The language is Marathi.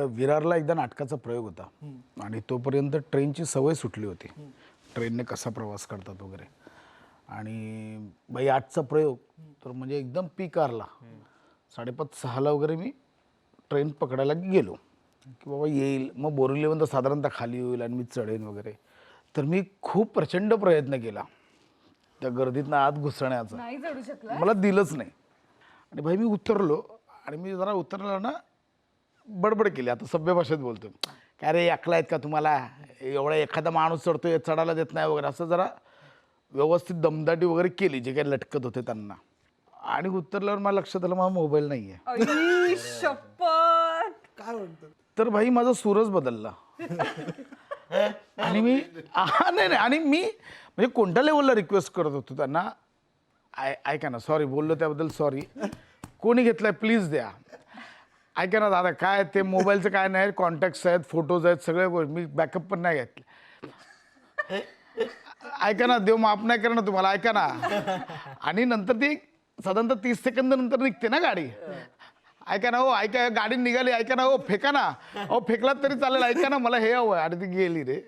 विरारला एकदा नाटकाचा प्रयोग होता आणि तोपर्यंत ट्रेनची सवय सुटली होती, ट्रेनने कसा प्रवास करतात वगैरे. आणि बाई आजचा प्रयोग तर म्हणजे एकदम पीक आरला, 5:30-6ला वगैरे मी ट्रेन पकडायला गेलो की बाबा येईल, मग बोरिवलीपर्यंत साधारणतः खाली होईल आणि मी चढेन वगैरे. तर मी खूप प्रचंड प्रयत्न केला त्या गर्दीतनं आत घुसण्याचा, नाही चढू शकला. मला दिलंच नाही. आणि भाई मी उतरलो आणि मी जरा उतरला ना बडबड केली, आता सभ्य भाषेत बोलतो, काय रे अकला आहेत का तुम्हाला, एवढा एखादा माणूस चढतोय चढायला देत नाही वगैरे, असं जरा व्यवस्थित दमदाटी वगैरे केली जे काही लटकत होते त्यांना. आणि उतरल्यावर मला लक्षात आलं माझा मोबाईल नाही आहे. आई शपथ. काय म्हणतो? तर भाई माझा सूरच बदलला. आणि मी नाही आणि मी म्हणजे कोणत्या लेवलला रिक्वेस्ट करत होतो त्यांना, ऐका ना, सॉरी बोललो त्याबद्दल सॉरी, कोणी घेतलाय प्लीज द्या. ऐका ना दादा, काय ते मोबाईलचं काय नाही, कॉन्टॅक्ट्स आहेत, फोटोज आहेत, सगळ्या गोष्टी, मी बॅकअप पण नाही घेतले. ऐका ना, देव माफ नाही करणार तुम्हाला, ऐका ना. आणि नंतर ती साधारणतः 30 सेकंद नंतर निघते ना गाडी. ऐका ना हो, ऐका गाडी निघाली, ऐका ना हो, फेका ना, अहो फेकलात तरी चालेल, ऐका ना मला हे हवं. आणि ती गेली रे.